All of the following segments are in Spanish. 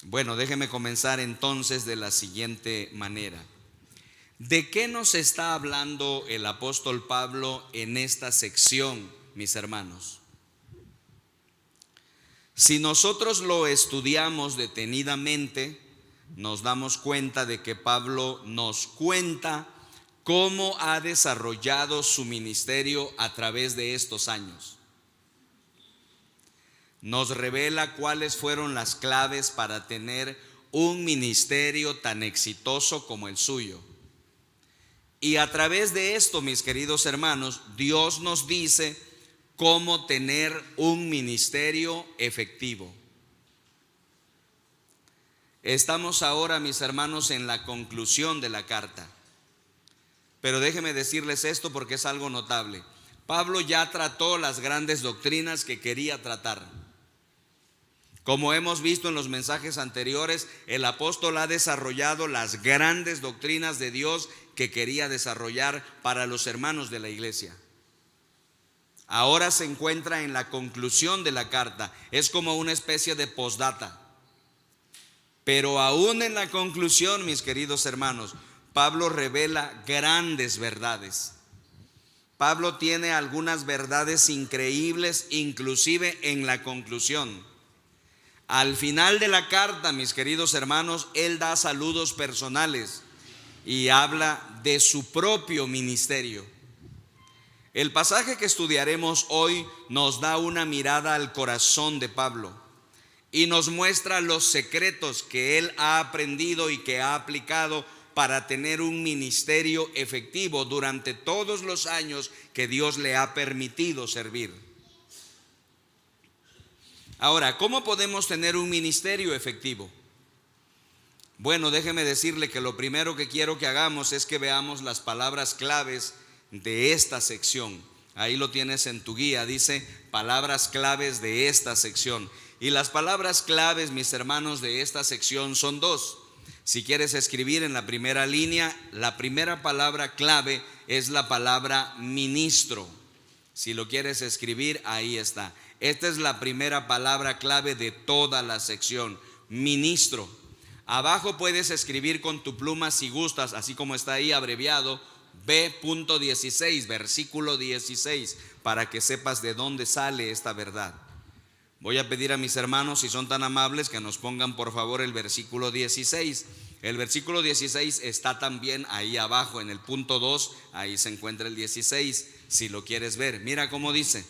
Bueno, déjeme comenzar entonces de la siguiente manera. ¿De qué nos está hablando el apóstol Pablo en esta sección, mis hermanos? Si nosotros lo estudiamos detenidamente, nos damos cuenta de que Pablo nos cuenta cómo ha desarrollado su ministerio a través de estos años. Nos revela cuáles fueron las claves para tener un ministerio tan exitoso como el suyo. Y a través de esto, mis queridos hermanos, Dios nos dice cómo tener un ministerio efectivo. Estamos ahora, mis hermanos, en la conclusión de la carta. Pero déjenme decirles esto porque es algo notable. Pablo ya trató las grandes doctrinas que quería tratar. Como hemos visto en los mensajes anteriores, el apóstol ha desarrollado las grandes doctrinas de Dios que quería desarrollar para los hermanos de la iglesia. Ahora se encuentra en la conclusión de la carta. Es como una especie de postdata. Pero aún en la conclusión, mis queridos hermanos, Pablo revela grandes verdades. Pablo tiene algunas verdades increíbles, inclusive en la conclusión. Al final de la carta, mis queridos hermanos, él da saludos personales y habla de su propio ministerio. El pasaje que estudiaremos hoy nos da una mirada al corazón de Pablo y nos muestra los secretos que él ha aprendido y que ha aplicado para tener un ministerio efectivo durante todos los años que Dios le ha permitido servir. Ahora, ¿cómo podemos tener un ministerio efectivo? Bueno, déjeme decirle que lo primero que quiero que hagamos es que veamos las palabras claves de esta sección. Ahí lo tienes en tu guía, dice palabras claves de esta sección. Y las palabras claves, mis hermanos, de esta sección son dos. Si quieres escribir en la primera línea, la primera palabra clave es la palabra ministro. Si lo quieres escribir, ahí está. Esta es la primera palabra clave de toda la sección, ministro. Abajo puedes escribir con tu pluma si gustas, así como está ahí abreviado, B.16, versículo 16, para que sepas de dónde sale esta verdad. Voy a pedir a mis hermanos, si son tan amables, que nos pongan por favor el versículo 16. El versículo 16 está también ahí abajo en el punto 2, ahí se encuentra el 16, si lo quieres ver. Mira cómo dice: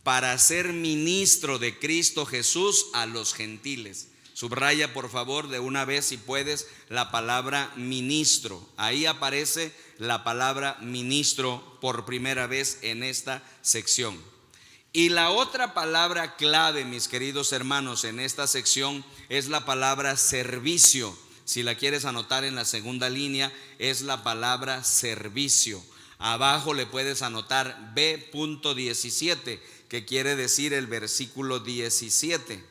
para ser ministro de Cristo Jesús a los gentiles. Subraya por favor de una vez, si puedes, la palabra ministro. Ahí aparece la palabra ministro por primera vez en esta sección. Y la otra palabra clave, mis queridos hermanos, en esta sección es la palabra servicio. Si la quieres anotar en la segunda línea, es la palabra servicio. Abajo le puedes anotar B.17, que quiere decir el versículo 17.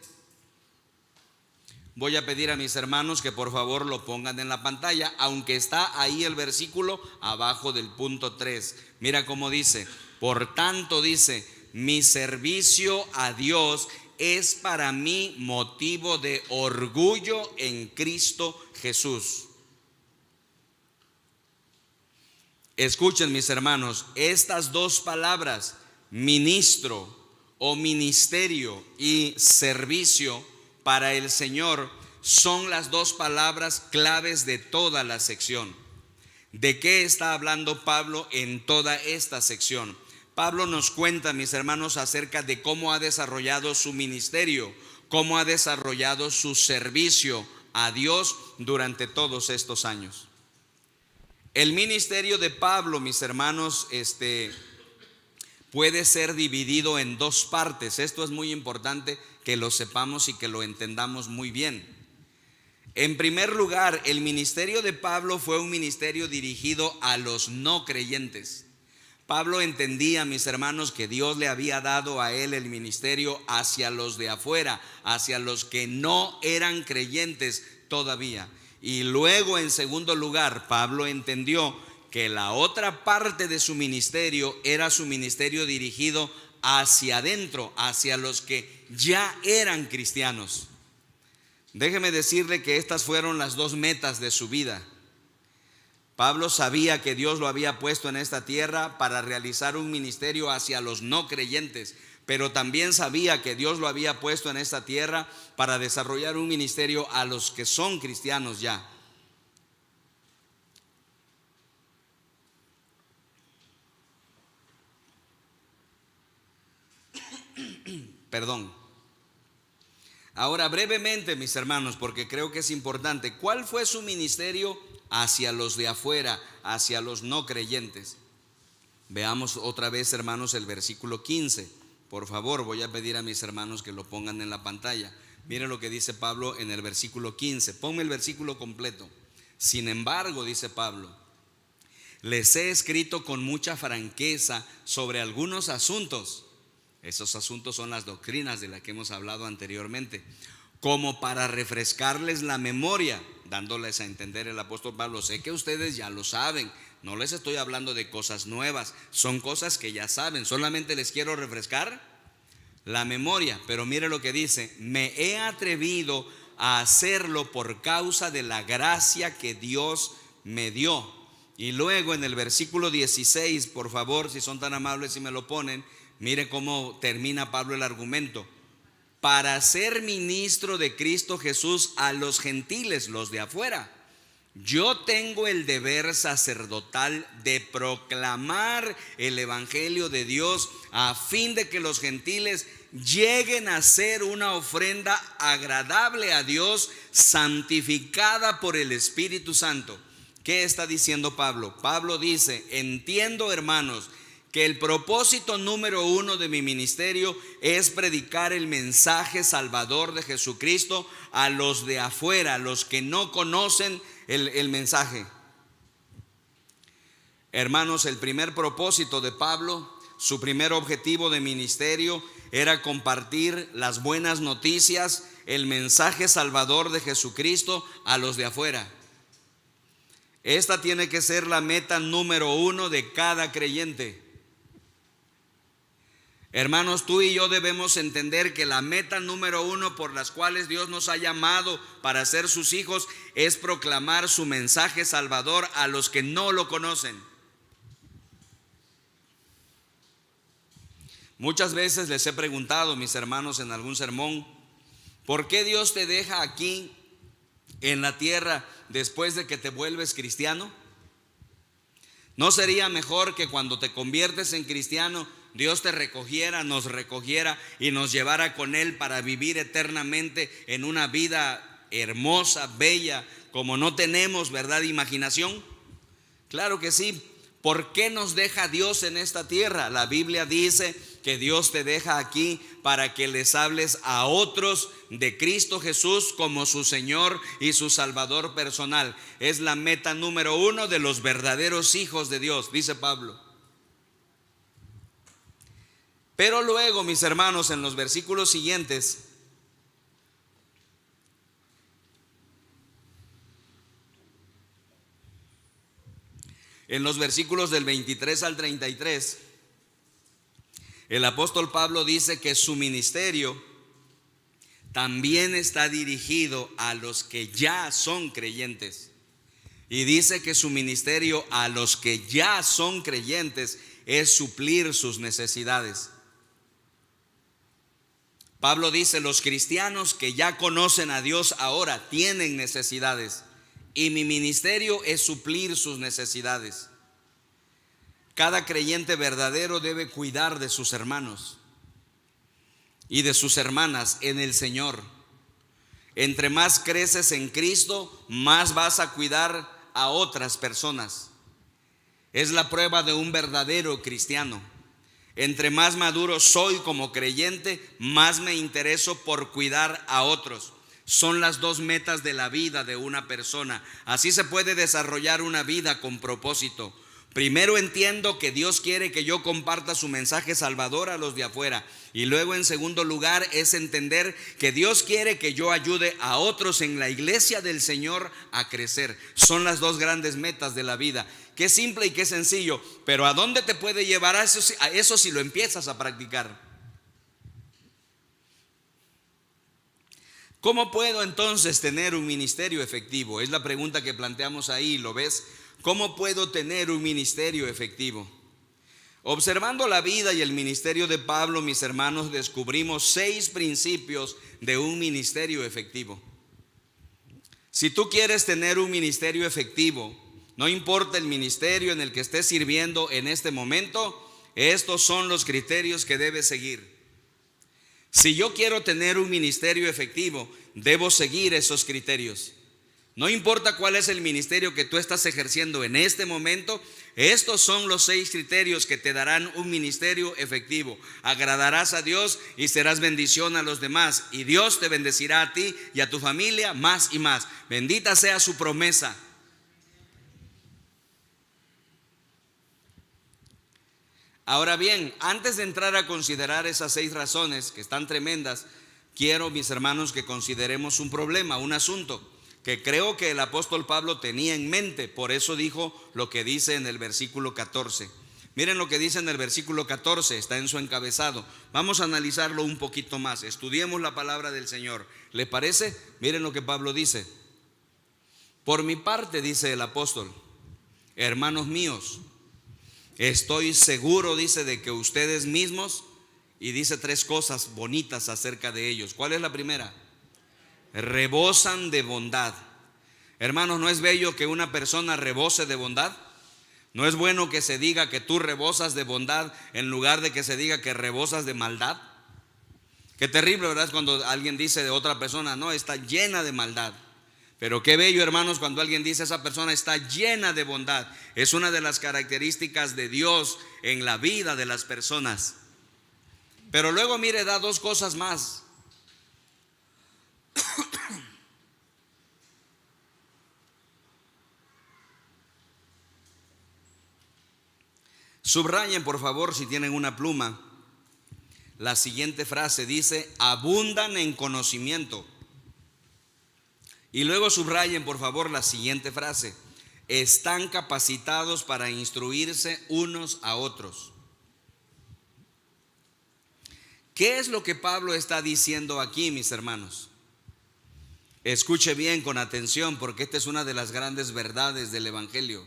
Voy a pedir a mis hermanos que por favor lo pongan en la pantalla, aunque está ahí el versículo abajo del punto 3. Mira cómo dice: por tanto, dice, mi servicio a Dios es para mí motivo de orgullo en Cristo Jesús. Escuchen, mis hermanos, estas dos palabras, ministro o ministerio y servicio para el Señor, son las dos palabras claves de toda la sección. ¿De qué está hablando Pablo en toda esta sección? Pablo nos cuenta, mis hermanos, acerca de cómo ha desarrollado su ministerio, cómo ha desarrollado su servicio a Dios durante todos estos años. El ministerio de Pablo, mis hermanos, puede ser dividido en dos partes. Esto es muy importante que lo sepamos y que lo entendamos muy bien. En primer lugar, el ministerio de Pablo fue un ministerio dirigido a los no creyentes. Pablo entendía, mis hermanos, que Dios le había dado a él el ministerio hacia los de afuera, hacia los que no eran creyentes todavía. Y luego, en segundo lugar, Pablo entendió que la otra parte de su ministerio era su ministerio dirigido hacia adentro, hacia los que ya eran cristianos. Déjeme decirle que estas fueron las dos metas de su vida. Pablo sabía que Dios lo había puesto en esta tierra para realizar un ministerio hacia los no creyentes, pero también sabía que Dios lo había puesto en esta tierra para desarrollar un ministerio a los que son cristianos ya. Perdón. Ahora brevemente, mis hermanos, porque creo que es importante, ¿cuál fue su ministerio hacia los de afuera, hacia los no creyentes? Veamos otra vez, hermanos, el versículo 15. Por favor, voy a pedir a mis hermanos que lo pongan en la pantalla. Miren lo que dice Pablo en el versículo 15. Ponme el versículo completo. Sin embargo, dice Pablo, les he escrito con mucha franqueza sobre algunos asuntos. Esos asuntos son las doctrinas de las que hemos hablado anteriormente, como para refrescarles la memoria, dándoles a entender el apóstol Pablo: sé que ustedes ya lo saben, no les estoy hablando de cosas nuevas, son cosas que ya saben, solamente les quiero refrescar la memoria. Pero mire lo que dice: me he atrevido a hacerlo por causa de la gracia que Dios me dio. Y luego en el versículo 16, por favor, si son tan amables y me lo ponen, mire cómo termina Pablo el argumento: para ser ministro de Cristo Jesús a los gentiles, los de afuera. Yo tengo el deber sacerdotal de proclamar el evangelio de Dios a fin de que los gentiles lleguen a ser una ofrenda agradable a Dios, santificada por el Espíritu Santo. ¿Qué está diciendo Pablo? Pablo dice: entiendo, hermanos, que el propósito número uno de mi ministerio es predicar el mensaje salvador de Jesucristo a los de afuera, a los que no conocen el mensaje. Hermanos, el primer propósito de Pablo, su primer objetivo de ministerio, era compartir las buenas noticias, el mensaje salvador de Jesucristo a los de afuera. Esta tiene que ser la meta número uno de cada creyente. Hermanos, tú y yo debemos entender que la meta número uno por las cuales Dios nos ha llamado para ser sus hijos es proclamar su mensaje salvador a los que no lo conocen. Muchas veces les he preguntado, mis hermanos, en algún sermón: ¿por qué Dios te deja aquí en la tierra después de que te vuelves cristiano? ¿No sería mejor que cuando te conviertes en cristiano Dios te recogiera, nos recogiera y nos llevara con Él para vivir eternamente en una vida hermosa, bella, como no tenemos, ¿verdad?, imaginación? Claro que sí. ¿Por qué nos deja Dios en esta tierra? La Biblia dice que Dios te deja aquí para que les hables a otros de Cristo Jesús como su Señor y su Salvador personal. Es la meta número uno de los verdaderos hijos de Dios, dice Pablo. Pero luego, mis hermanos, en los versículos siguientes, en los versículos del 23 al 33, el apóstol Pablo dice que su ministerio también está dirigido a los que ya son creyentes. Y dice que su ministerio a los que ya son creyentes es suplir sus necesidades. Pablo dice: los cristianos que ya conocen a Dios ahora tienen necesidades, y mi ministerio es suplir sus necesidades. Cada creyente verdadero debe cuidar de sus hermanos y de sus hermanas en el Señor. Entre más creces en Cristo, más vas a cuidar a otras personas. Es la prueba de un verdadero cristiano. Entre más maduro soy como creyente, más me intereso por cuidar a otros. Son las dos metas de la vida de una persona. Así se puede desarrollar una vida con propósito. Primero entiendo que Dios quiere que yo comparta su mensaje salvador a los de afuera. Y luego, en segundo lugar, es entender que Dios quiere que yo ayude a otros en la iglesia del Señor a crecer. Son las dos grandes metas de la vida. Qué simple y qué sencillo, pero ¿a dónde te puede llevar a eso si lo empiezas a practicar? ¿Cómo puedo entonces tener un ministerio efectivo? Es la pregunta que planteamos ahí, ¿lo ves? ¿Cómo puedo tener un ministerio efectivo? Observando la vida y el ministerio de Pablo, mis hermanos, descubrimos 6 principios de un ministerio efectivo. Si tú quieres tener un ministerio efectivo, no importa el ministerio en el que estés sirviendo en este momento, estos son los criterios que debes seguir. Si yo quiero tener un ministerio efectivo, debo seguir esos criterios. No importa cuál es el ministerio que tú estás ejerciendo en este momento, estos son los 6 criterios que te darán un ministerio efectivo. Agradarás a Dios y serás bendición a los demás, y Dios te bendecirá a ti y a tu familia más y más. Bendita sea su promesa. Ahora bien, antes de entrar a considerar esas 6 razones que están tremendas, quiero, mis hermanos, que consideremos un problema, un asunto que creo que el apóstol Pablo tenía en mente. Por eso dijo lo que dice en el versículo 14. Miren lo que dice en el versículo 14, está en su encabezado. Vamos a analizarlo un poquito más. Estudiemos la palabra del Señor. ¿Le parece? Miren lo que Pablo dice. Por mi parte, dice el apóstol, hermanos míos, estoy seguro, dice, de que ustedes mismos, y dice 3 cosas bonitas acerca de ellos. ¿Cuál es la primera? Rebosan de bondad. Hermanos, ¿no es bello que una persona rebose de bondad? ¿No es bueno que se diga que tú rebosas de bondad en lugar de que se diga que rebosas de maldad? Qué terrible, ¿verdad? Es cuando alguien dice de otra persona, no, está llena de maldad. Pero qué bello, hermanos, cuando alguien dice esa persona está llena de bondad. Es una de las características de Dios en la vida de las personas. Pero luego, mire, da 2 cosas más. Subrayen, por favor, si tienen una pluma, la siguiente frase. Dice, abundan en conocimiento. Y luego subrayen, por favor, la siguiente frase. Están capacitados para instruirse unos a otros. ¿Qué es lo que Pablo está diciendo aquí, mis hermanos? Escuche bien con atención, porque esta es una de las grandes verdades del Evangelio.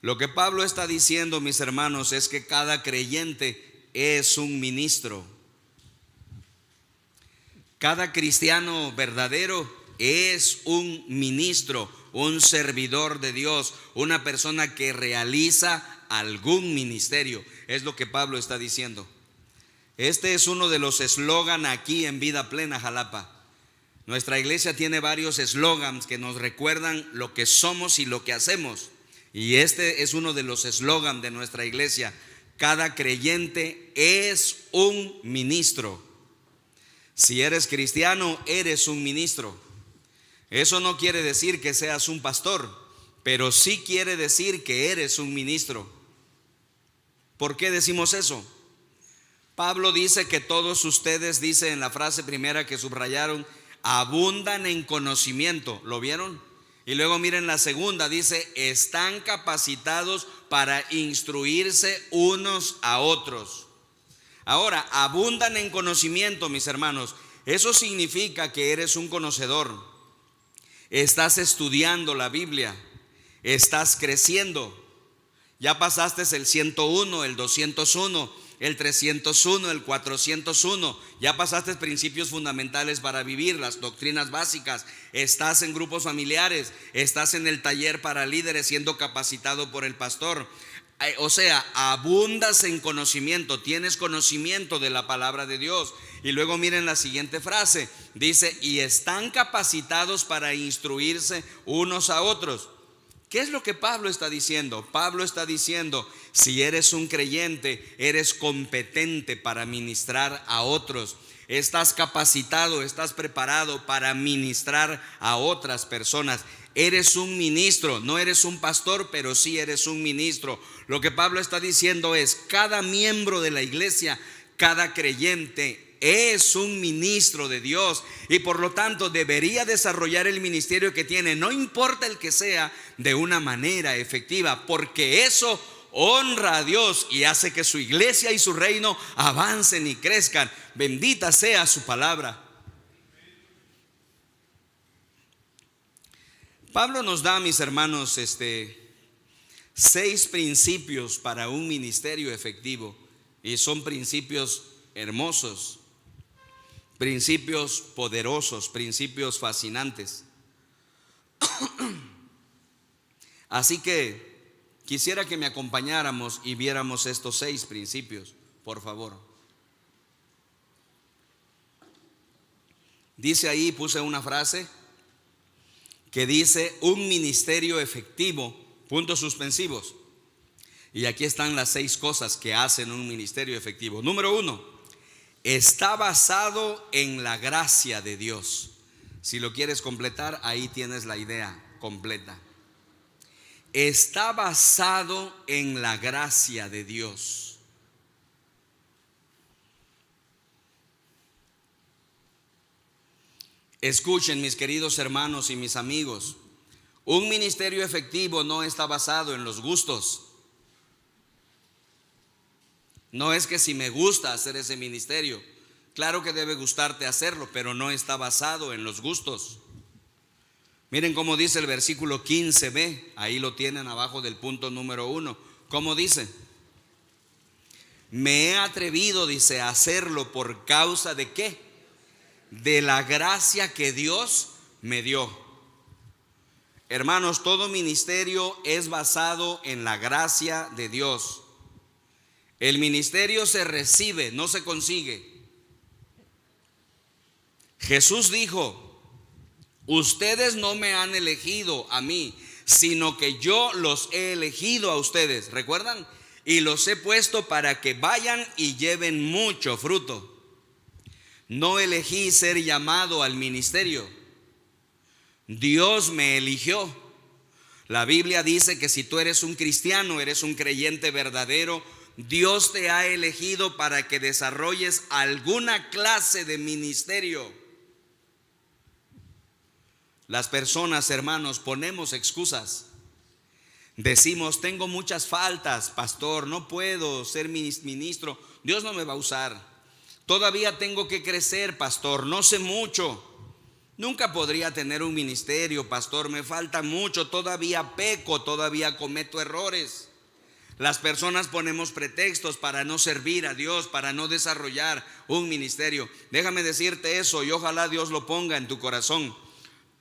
Lo que Pablo está diciendo, mis hermanos, es que cada creyente es un ministro. Cada cristiano verdadero es un ministro, un servidor de Dios, una persona que realiza algún ministerio. Es lo que Pablo está diciendo. Este es uno de los eslogan aquí en Vida Plena, Jalapa. Nuestra iglesia tiene varios eslogans que nos recuerdan lo que somos y lo que hacemos. Y este es uno de los eslogans de nuestra iglesia. Cada creyente es un ministro. Si eres cristiano, eres un ministro. Eso no quiere decir que seas un pastor, pero sí quiere decir que eres un ministro. ¿Por qué decimos eso? Pablo dice que todos ustedes, dice en la frase primera que subrayaron, abundan en conocimiento. ¿Lo vieron? Y luego miren la segunda, dice, están capacitados para instruirse unos a otros. Ahora, abundan en conocimiento, mis hermanos. Eso significa que eres un conocedor. Estás estudiando la Biblia. Estás creciendo. Ya pasaste el 101, el 201, el 301, el 401. Ya pasaste principios fundamentales para vivir, las doctrinas básicas. Estás en grupos familiares. Estás en el taller para líderes siendo capacitado por el pastor. O sea, abundas en conocimiento, tienes conocimiento de la palabra de Dios. Y luego miren la siguiente frase, dice, y están capacitados para instruirse unos a otros. ¿Qué es lo que Pablo está diciendo? Pablo está diciendo, si eres un creyente, eres competente para ministrar a otros. Estás capacitado, estás preparado para ministrar a otras personas. Eres un ministro, no eres un pastor, pero sí eres un ministro. Lo que Pablo está diciendo es, cada miembro de la iglesia, cada creyente es un ministro de Dios y por lo tanto debería desarrollar el ministerio que tiene, no importa el que sea, de una manera efectiva, porque eso honra a Dios y hace que su iglesia y su reino avancen y crezcan. Bendita sea su palabra. Pablo nos da, mis hermanos, 6 principios para un ministerio efectivo, y son principios hermosos, principios poderosos, principios fascinantes. Así que quisiera que me acompañáramos y viéramos estos 6 principios, por favor. Dice ahí, puse una frase que dice: un ministerio efectivo, puntos suspensivos. Y aquí están las 6 cosas que hacen un ministerio efectivo. Número 1, está basado en la gracia de Dios. Si lo quieres completar, ahí tienes la idea completa. Está basado en la gracia de Dios. Escuchen, mis queridos hermanos y mis amigos, un ministerio efectivo no está basado en los gustos. No es que si me gusta hacer ese ministerio, claro que debe gustarte hacerlo, pero no está basado en los gustos. Miren cómo dice el versículo 15b, ahí lo tienen abajo del punto número 1. ¿Cómo dice? Me he atrevido, dice, a hacerlo por causa de ¿qué? De la gracia que Dios me dio. Hermanos, todo ministerio es basado en la gracia de Dios. El ministerio se recibe, no se consigue. Jesús dijo: ustedes no me han elegido a mí, sino que yo los he elegido a ustedes. ¿Recuerdan? Y los he puesto para que vayan y lleven mucho fruto. No elegí ser llamado al ministerio. Dios me eligió. La Biblia dice que si tú eres un cristiano, eres un creyente verdadero, Dios te ha elegido para que desarrolles alguna clase de ministerio. Las personas, hermanos, ponemos excusas. Decimos: tengo muchas faltas, pastor, no puedo ser ministro, Dios no me va a usar. Todavía tengo que crecer, pastor, no sé mucho. Nunca podría tener un ministerio, pastor, me falta mucho, todavía peco, todavía cometo errores. Las personas ponemos pretextos para no servir a Dios, para no desarrollar un ministerio. Déjame decirte eso, y ojalá Dios lo ponga en tu corazón.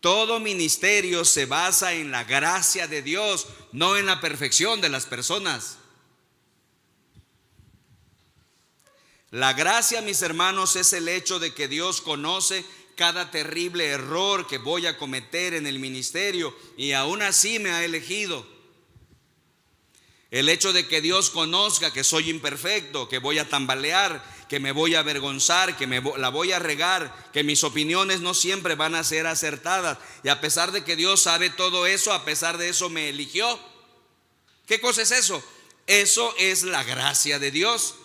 Todo ministerio se basa en la gracia de Dios, no en la perfección de las personas. La gracia, mis hermanos, es el hecho de que Dios conoce cada terrible error que voy a cometer en el ministerio, y aún así me ha elegido. El hecho de que Dios conozca que soy imperfecto, que voy a tambalear, que me voy a avergonzar, que la voy a regar, que mis opiniones no siempre van a ser acertadas, y a pesar de que Dios sabe todo eso, a pesar de eso me eligió. ¿Qué cosa es eso? Eso es la gracia de Dios.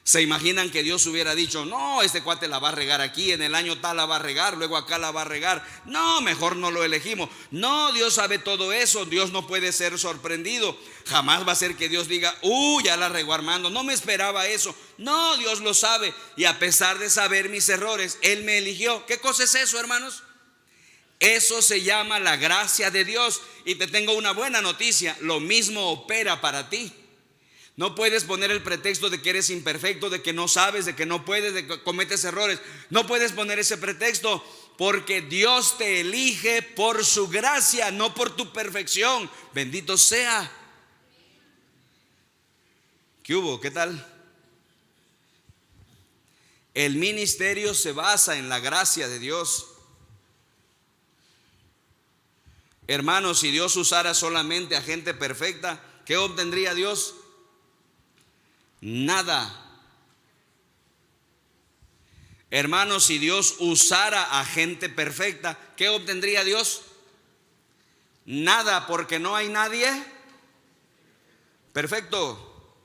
¿Se imaginan que Dios hubiera dicho: no, este cuate la va a regar aquí, en el año tal la va a regar, luego acá la va a regar? No, mejor no lo elegimos. No, Dios sabe todo eso. Dios no puede ser sorprendido. Jamás va a ser que Dios diga: ya la regó Armando, no me esperaba eso. No, Dios lo sabe, y a pesar de saber mis errores, Él me eligió. ¿Qué cosa es eso, hermanos? Eso se llama la gracia de Dios. Y te tengo una buena noticia: lo mismo opera para ti. No puedes poner el pretexto de que eres imperfecto, de que no sabes, de que no puedes, de que cometes errores. No puedes poner ese pretexto, porque Dios te elige por su gracia, no por tu perfección. Bendito sea. ¿Qué hubo? ¿Qué tal? El ministerio se basa en la gracia de Dios. Hermanos, si Dios usara solamente a gente perfecta, ¿qué obtendría Dios? Nada. Hermanos, si Dios usara a gente perfecta, ¿qué obtendría Dios? Nada, porque no hay nadie perfecto.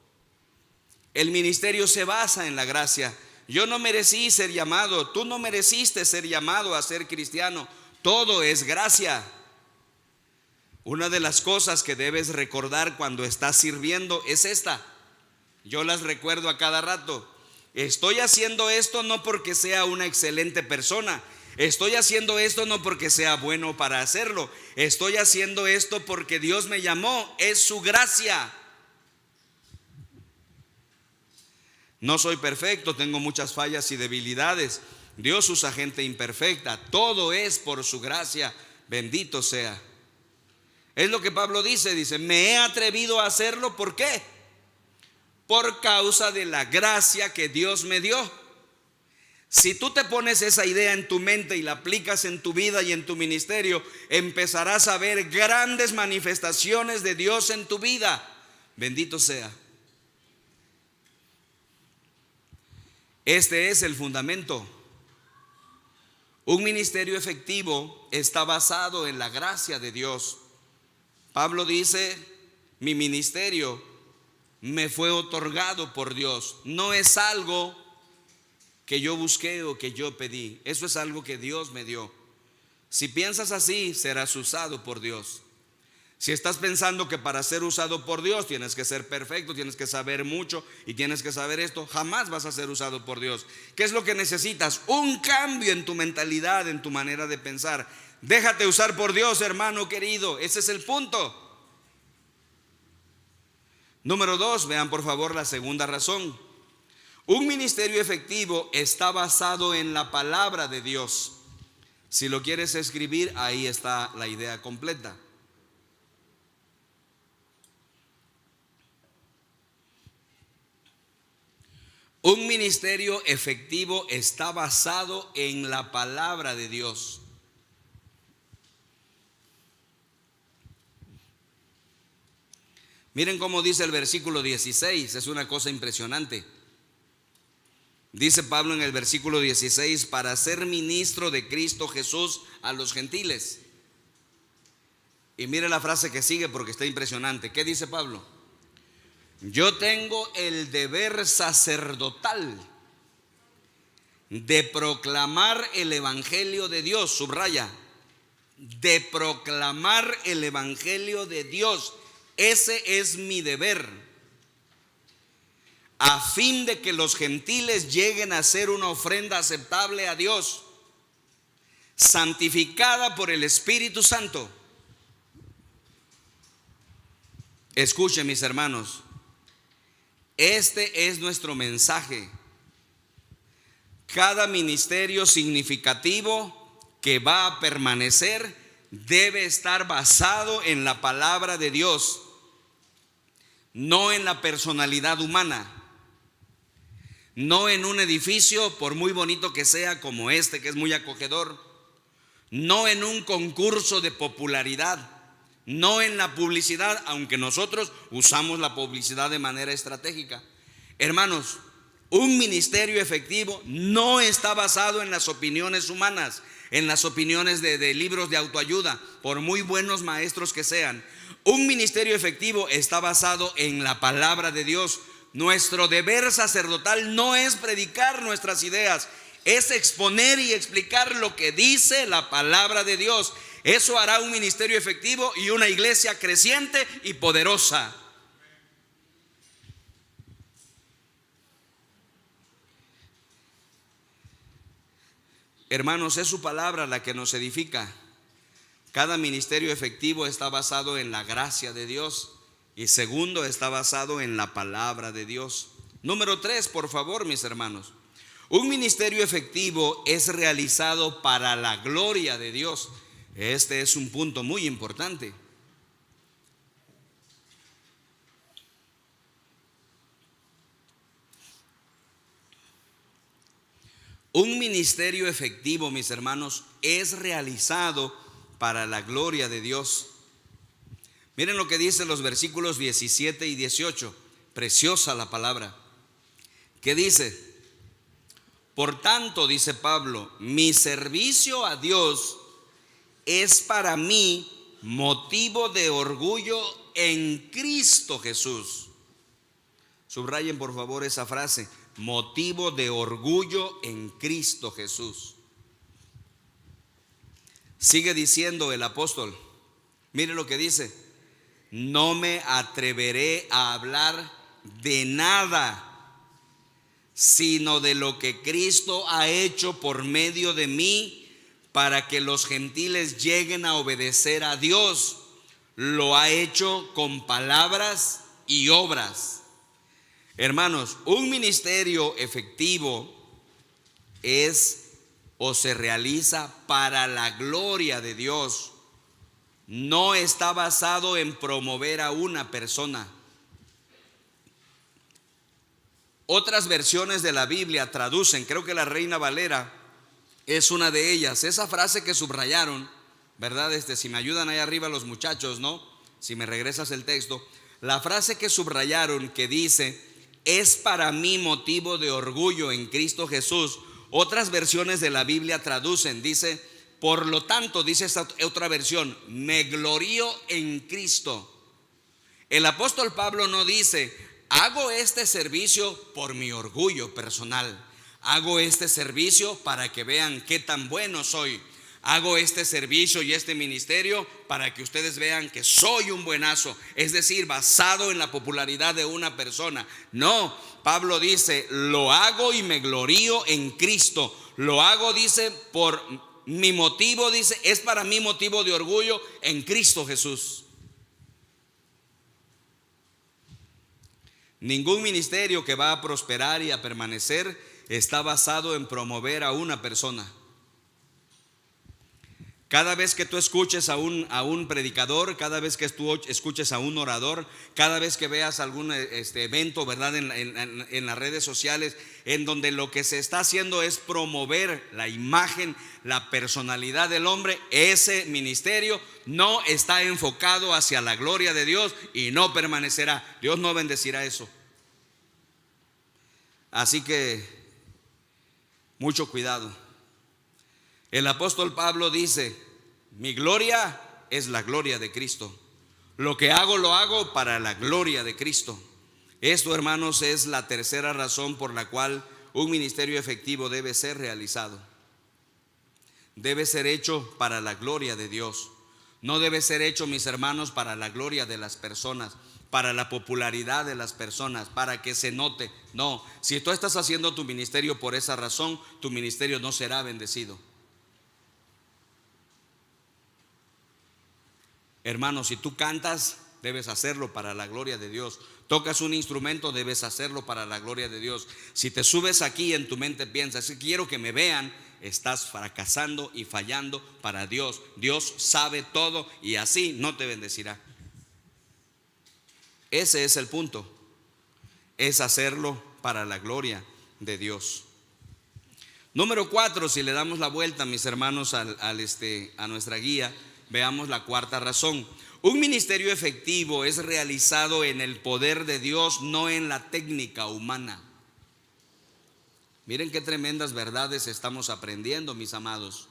El ministerio se basa en la gracia. Yo no merecí ser llamado, tú no mereciste ser llamado a ser cristiano. Todo es gracia. Una de las cosas que debes recordar cuando estás sirviendo es esta. Yo las recuerdo a cada rato. Estoy haciendo esto no porque sea una excelente persona. Estoy haciendo esto no porque sea bueno para hacerlo. Estoy haciendo esto porque Dios me llamó. Es su gracia. No soy perfecto, tengo muchas fallas y debilidades. Dios usa gente imperfecta. Todo es por su gracia. Bendito sea. Es lo que Pablo dice, me he atrevido a hacerlo. ¿Por qué? Por causa de la gracia que Dios me dio. Si tú te pones esa idea en tu mente y la aplicas en tu vida y en tu ministerio, empezarás a ver grandes manifestaciones de Dios en tu vida. Bendito sea. Este es el fundamento. Un ministerio efectivo está basado en la gracia de Dios. Pablo dice, mi ministerio me fue otorgado por Dios. No es algo que yo busqué o que yo pedí. Eso es algo que Dios me dio. Si piensas así, serás usado por Dios. Si estás pensando que para ser usado por Dios tienes que ser perfecto, tienes que saber mucho y tienes que saber esto, jamás vas a ser usado por Dios. ¿Qué es lo que necesitas? Un cambio en tu mentalidad, en tu manera de pensar. Déjate usar por Dios, hermano querido. Ese es el punto. Número 2, vean por favor la segunda razón. Un ministerio efectivo está basado en la palabra de Dios. Si lo quieres escribir, ahí está la idea completa. Un ministerio efectivo está basado en la palabra de Dios. Miren cómo dice el versículo 16, es una cosa impresionante. Dice Pablo en el versículo 16, para ser ministro de Cristo Jesús a los gentiles. Y mire la frase que sigue porque está impresionante. ¿Qué dice Pablo? Yo tengo el deber sacerdotal de proclamar el evangelio de Dios. Subraya, de proclamar el evangelio de Dios. Ese es mi deber, a fin de que los gentiles lleguen a ser una ofrenda aceptable a Dios, santificada por el Espíritu Santo. Escuchen, mis hermanos, este es nuestro mensaje. Cada ministerio significativo que va a permanecer debe estar basado en la palabra de Dios, no en la personalidad humana, no en un edificio, por muy bonito que sea, como este, que es muy acogedor, no en un concurso de popularidad, no en la publicidad, aunque nosotros usamos la publicidad de manera estratégica. Hermanos, un ministerio efectivo no está basado en las opiniones humanas, en las opiniones de libros de autoayuda, por muy buenos maestros que sean. Un ministerio efectivo está basado en la palabra de Dios. Nuestro deber sacerdotal no es predicar nuestras ideas, es exponer y explicar lo que dice la palabra de Dios. Eso hará un ministerio efectivo y una iglesia creciente y poderosa. Hermanos, es su palabra la que nos edifica. Cada ministerio efectivo está basado en la gracia de Dios. Y segundo, está basado en la palabra de Dios. Número 3, por favor, mis hermanos. Un ministerio efectivo es realizado para la gloria de Dios. Este es un punto muy importante. Un ministerio efectivo, mis hermanos, es realizado para la gloria de Dios. Miren lo que dice los versículos 17 y 18. Preciosa la palabra. ¿Qué dice? Por tanto, dice Pablo, mi servicio a Dios es para mí motivo de orgullo en Cristo Jesús. Subrayen por favor esa frase, motivo de orgullo en Cristo Jesús. Sigue diciendo el apóstol, mire lo que dice: no me atreveré a hablar de nada sino de lo que Cristo ha hecho por medio de mí, para que los gentiles lleguen a obedecer a Dios. Lo ha hecho con palabras y obras. Hermanos, un ministerio efectivo es o se realiza para la gloria de Dios. No está basado en promover a una persona. Otras versiones de la Biblia traducen, creo que la Reina Valera es una de ellas. Esa frase que subrayaron, ¿verdad? Si me ayudan ahí arriba los muchachos, ¿no? Si me regresas el texto. La frase que subrayaron que dice: es para mí motivo de orgullo en Cristo Jesús. Otras versiones de la Biblia traducen, dice: por lo tanto, dice esta otra versión, me glorío en Cristo. El apóstol Pablo no dice: hago este servicio por mi orgullo personal. Hago este servicio para que vean qué tan bueno soy. Hago este servicio y este ministerio para que ustedes vean que soy un buenazo. Es decir, basado en la popularidad de una persona. No, Pablo dice: lo hago y me glorío en Cristo. Lo hago, dice, por mi motivo, dice, es para mí motivo de orgullo en Cristo Jesús. Ningún ministerio que va a prosperar y a permanecer está basado en promover a una persona. Cada vez que tú escuches a un predicador, cada vez que tú escuches a un orador, cada vez que veas algún evento, ¿verdad? En las redes sociales, en donde lo que se está haciendo es promover la imagen, la personalidad del hombre, ese ministerio no está enfocado hacia la gloria de Dios y no permanecerá. Dios no bendecirá eso. Así que mucho cuidado. El apóstol Pablo dice: mi gloria es la gloria de Cristo. Lo que hago lo hago para la gloria de Cristo. Esto, hermanos, es la tercera razón por la cual un ministerio efectivo debe ser realizado. Debe ser hecho para la gloria de Dios. No debe ser hecho, mis hermanos, para la gloria de las personas, para la popularidad de las personas, para que se note. No, si tú estás haciendo tu ministerio por esa razón, tu ministerio no será bendecido. Hermano, si tú cantas, debes hacerlo para la gloria de Dios. Tocas un instrumento, debes hacerlo para la gloria de Dios. Si te subes aquí, en tu mente piensas: si quiero que me vean, estás fracasando y fallando para Dios. Dios sabe todo y así no te bendecirá. Ese es el punto. Es hacerlo para la gloria de Dios. Número 4, si le damos la vuelta, mis hermanos, a nuestra guía, veamos la cuarta razón. Un ministerio efectivo es realizado en el poder de Dios, no en la técnica humana. Miren qué tremendas verdades estamos aprendiendo, mis amados.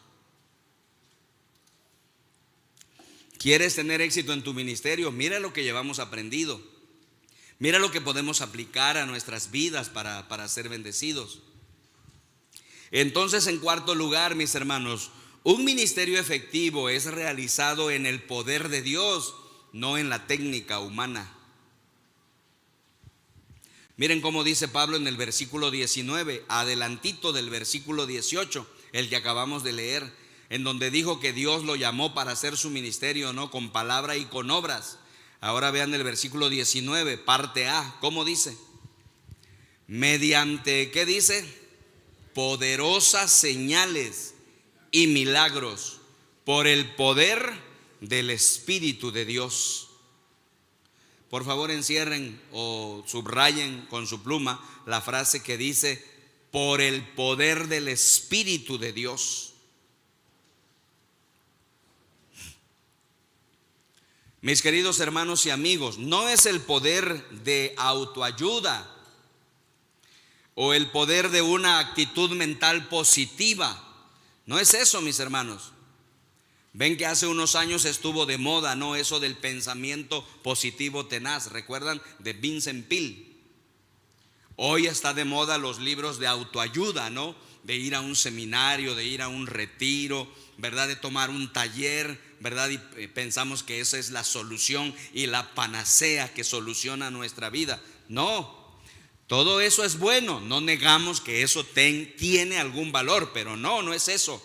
¿Quieres tener éxito en tu ministerio? Mira lo que llevamos aprendido. Mira lo que podemos aplicar a nuestras vidas para ser bendecidos. Entonces, en cuarto lugar, mis hermanos, un ministerio efectivo es realizado en el poder de Dios, no en la técnica humana. Miren cómo dice Pablo en el versículo 19, adelantito del versículo 18, el que acabamos de leer, en donde dijo que Dios lo llamó para hacer su ministerio, ¿no? Con palabra y con obras. Ahora vean el versículo 19, parte A, ¿cómo dice? Mediante, ¿qué dice? Poderosas señales y milagros por el poder del Espíritu de Dios. Por favor, encierren o subrayen con su pluma la frase que dice: por el poder del Espíritu de Dios. Mis queridos hermanos y amigos, no es el poder de autoayuda o el poder de una actitud mental positiva. No es eso, mis hermanos. Ven que hace unos años estuvo de moda, ¿no? Eso del pensamiento positivo tenaz. ¿Recuerdan de Vincent Peale? Hoy está de moda los libros de autoayuda, ¿no? De ir a un seminario, de ir a un retiro, ¿verdad? De tomar un taller, ¿verdad? Y pensamos que esa es la solución y la panacea que soluciona nuestra vida. No. Todo eso es bueno, no negamos que eso tiene algún valor, pero no es eso.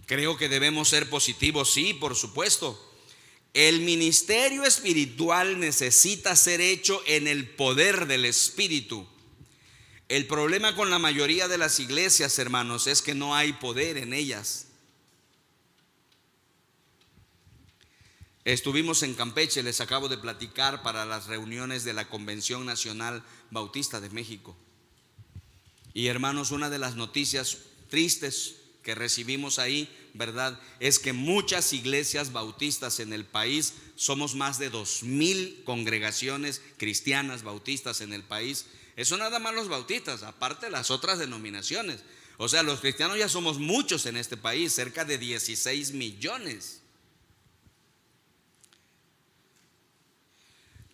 Creo que debemos ser positivos, sí, por supuesto. El ministerio espiritual necesita ser hecho en el poder del Espíritu. El problema con la mayoría de las iglesias, hermanos, es que no hay poder en ellas. Estuvimos en Campeche, les acabo de platicar, para las reuniones de la Convención Nacional Bautista de México. Y hermanos, una de las noticias tristes que recibimos ahí, ¿verdad?, es que muchas iglesias bautistas en el país, somos más de 2,000 congregaciones cristianas bautistas en el país. Eso nada más los bautistas, aparte las otras denominaciones. O sea, los cristianos ya somos muchos en este país, cerca de 16 millones.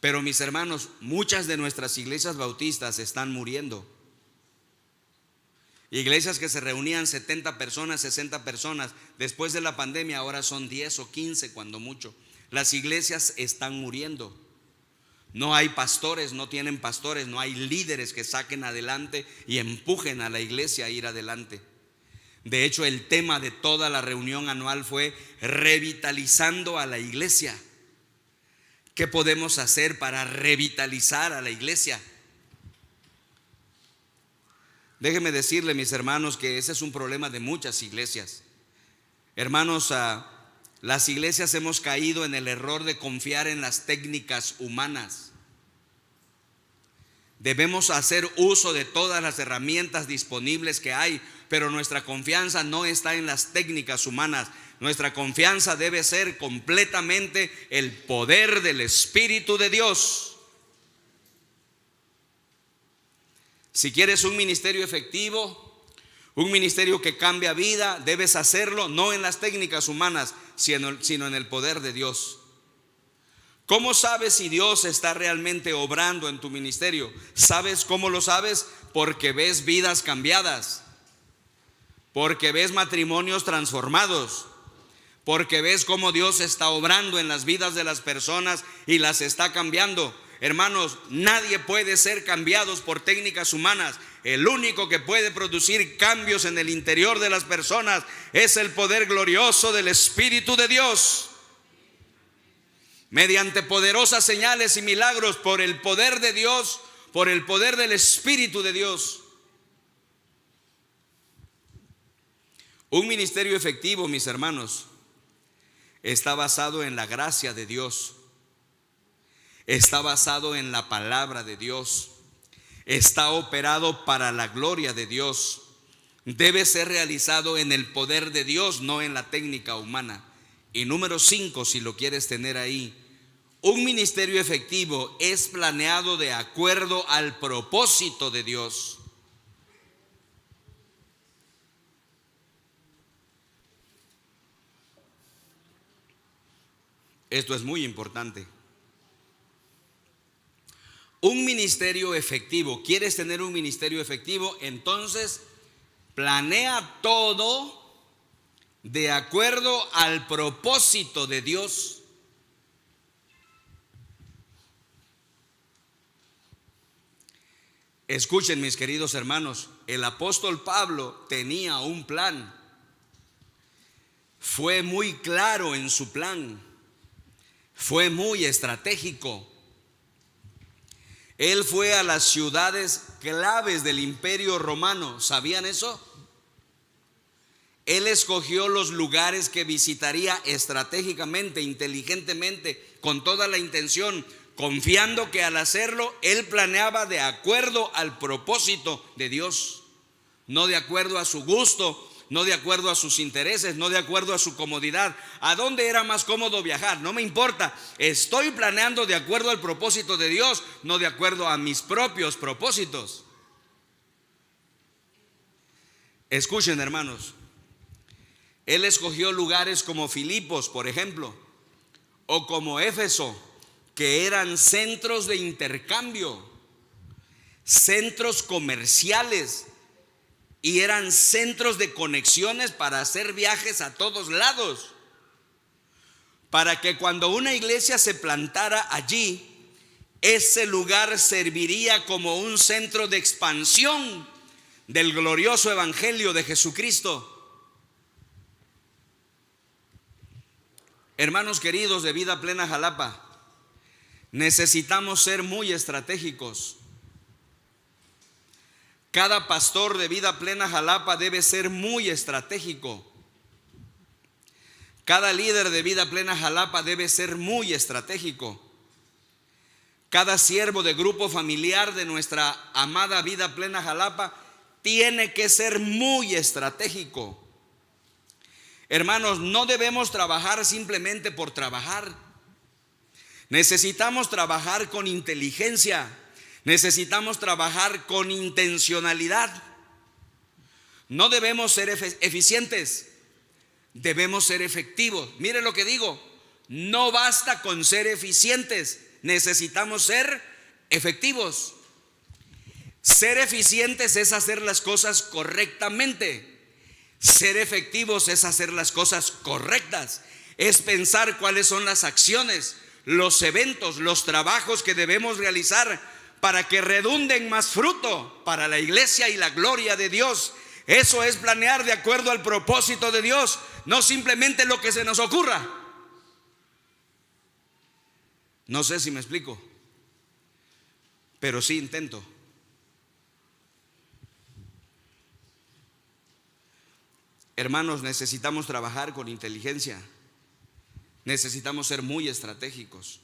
Pero mis hermanos, muchas de nuestras iglesias bautistas están muriendo. Iglesias que se reunían 70 personas, 60 personas, después de la pandemia ahora son 10 o 15 cuando mucho. Las iglesias están muriendo. No hay pastores, no tienen pastores, no hay líderes que saquen adelante y empujen a la iglesia a ir adelante. De hecho, el tema de toda la reunión anual fue revitalizando a la iglesia. ¿Qué podemos hacer para revitalizar a la iglesia? Déjenme decirle, mis hermanos, que ese es un problema de muchas iglesias. Hermanos, las iglesias hemos caído en el error de confiar en las técnicas humanas. Debemos hacer uso de todas las herramientas disponibles que hay, pero nuestra confianza no está en las técnicas humanas. Nuestra confianza debe ser completamente el poder del Espíritu de Dios. Si quieres un ministerio efectivo, un ministerio que cambia vida, debes hacerlo no en las técnicas humanas, sino en el poder de Dios. ¿Cómo sabes si Dios está realmente obrando en tu ministerio? ¿Sabes cómo lo sabes? Porque ves vidas cambiadas, porque ves matrimonios transformados, porque ves cómo Dios está obrando en las vidas de las personas y las está cambiando. Hermanos, nadie puede ser cambiados por técnicas humanas. El único que puede producir cambios en el interior de las personas es el poder glorioso del Espíritu de Dios. Mediante poderosas señales y milagros, por el poder de Dios, por el poder del Espíritu de Dios. Un ministerio efectivo, mis hermanos, está basado en la gracia de Dios. Está basado en la palabra de Dios. Está operado para la gloria de Dios. Debe ser realizado en el poder de Dios, no en la técnica humana. Y número 5, si lo quieres tener ahí, un ministerio efectivo es planeado de acuerdo al propósito de Dios. Esto es muy importante. Un ministerio efectivo. ¿Quieres tener un ministerio efectivo? Entonces, planea todo de acuerdo al propósito de Dios. Escuchen, mis queridos hermanos, el apóstol Pablo tenía un plan. Fue muy claro en su plan. Fue muy estratégico. Él fue a las ciudades claves del Imperio Romano. ¿Sabían eso? Él escogió los lugares que visitaría estratégicamente, inteligentemente, con toda la intención, confiando que al hacerlo, él planeaba de acuerdo al propósito de Dios, no de acuerdo a su gusto, no de acuerdo a sus intereses, no de acuerdo a su comodidad. ¿A dónde era más cómodo viajar? No me importa. Estoy planeando de acuerdo al propósito de Dios, no de acuerdo a mis propios propósitos. Escuchen, hermanos. Él escogió lugares como Filipos, por ejemplo, o como Éfeso, que eran centros de intercambio, centros comerciales, y eran centros de conexiones para hacer viajes a todos lados, para que cuando una iglesia se plantara allí, ese lugar serviría como un centro de expansión del glorioso evangelio de Jesucristo. Hermanos queridos de Vida Plena Jalapa, necesitamos ser muy estratégicos. Cada pastor de Vida Plena Jalapa debe ser muy estratégico. Cada líder de Vida Plena Jalapa debe ser muy estratégico. Cada siervo de grupo familiar de nuestra amada Vida Plena Jalapa tiene que ser muy estratégico. Hermanos, no debemos trabajar simplemente por trabajar. Necesitamos trabajar con inteligencia. Necesitamos trabajar con intencionalidad. No debemos ser eficientes, debemos ser efectivos. Mire lo que digo, no basta con ser eficientes, necesitamos ser efectivos. Ser eficientes es hacer las cosas correctamente. Ser efectivos es hacer las cosas correctas. Es pensar cuáles son las acciones, los eventos, los trabajos que debemos realizar para que redunden más fruto para la iglesia y la gloria de Dios. Eso es planear de acuerdo al propósito de Dios, no simplemente lo que se nos ocurra. No sé si me explico, pero sí intento. Hermanos, necesitamos trabajar con inteligencia. Necesitamos ser muy estratégicos.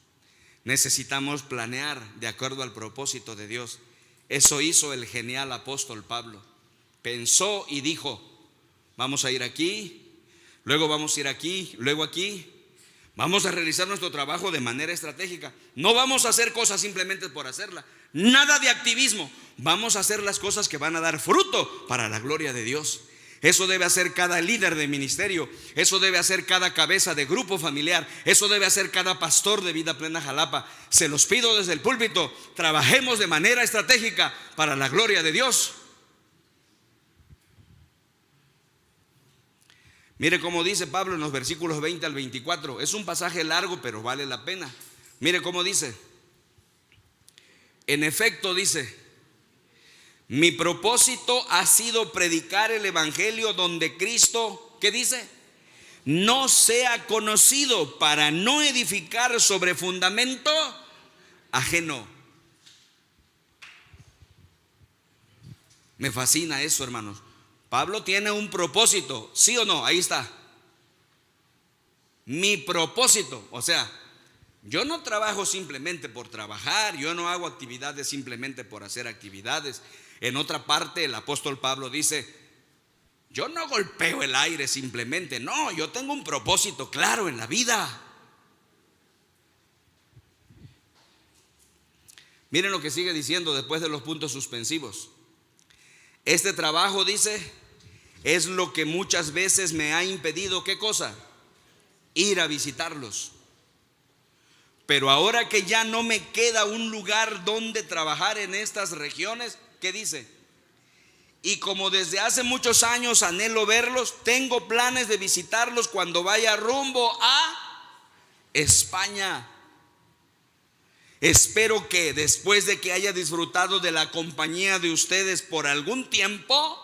Necesitamos planear de acuerdo al propósito de Dios. Eso hizo el genial apóstol Pablo. Pensó y dijo: vamos a ir aquí, luego vamos a ir aquí, luego aquí. Vamos a realizar nuestro trabajo de manera estratégica. No vamos a hacer cosas simplemente por hacerla. Nada de activismo. Vamos a hacer las cosas que van a dar fruto para la gloria de Dios. Eso debe hacer cada líder de ministerio. Eso debe hacer cada cabeza de grupo familiar. Eso debe hacer cada pastor de Vida Plena Jalapa. Se los pido desde el púlpito: trabajemos de manera estratégica para la gloria de Dios. Mire cómo dice Pablo en los versículos 20 al 24. Es un pasaje largo, pero vale la pena. Mire cómo dice. En efecto, dice: mi propósito ha sido predicar el evangelio donde Cristo, ¿qué dice? No sea conocido, para no edificar sobre fundamento ajeno. Me fascina eso, hermanos. Pablo tiene un propósito, ¿sí o no? Ahí está. Mi propósito, o sea, yo no trabajo simplemente por trabajar, yo no hago actividades simplemente por hacer actividades. En otra parte el apóstol Pablo dice: yo no golpeo el aire simplemente, no, yo tengo un propósito claro en la vida. Miren lo que sigue diciendo después de los puntos suspensivos. Este trabajo, dice, es lo que muchas veces me ha impedido, ¿qué cosa? Ir a visitarlos. Pero ahora que ya no me queda un lugar donde trabajar en estas regiones, ¿qué dice? Y como desde hace muchos años anhelo verlos, tengo planes de visitarlos cuando vaya rumbo a España. Espero que después de que haya disfrutado de la compañía de ustedes por algún tiempo,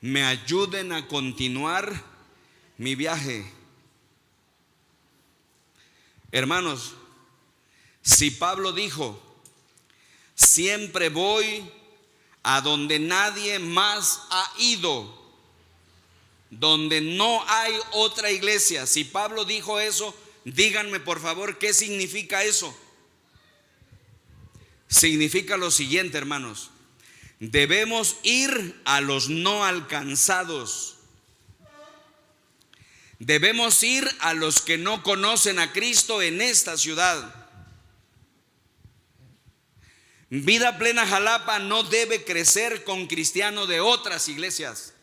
me ayuden a continuar mi viaje. Hermanos, si Pablo dijo: siempre voy a donde nadie más ha ido, donde no hay otra iglesia. Si Pablo dijo eso, díganme por favor, ¿qué significa eso? Significa lo siguiente, hermanos: debemos ir a los no alcanzados. Debemos ir a los que no conocen a Cristo en esta ciudad. Vida Plena Jalapa no debe crecer con cristianos de otras iglesias.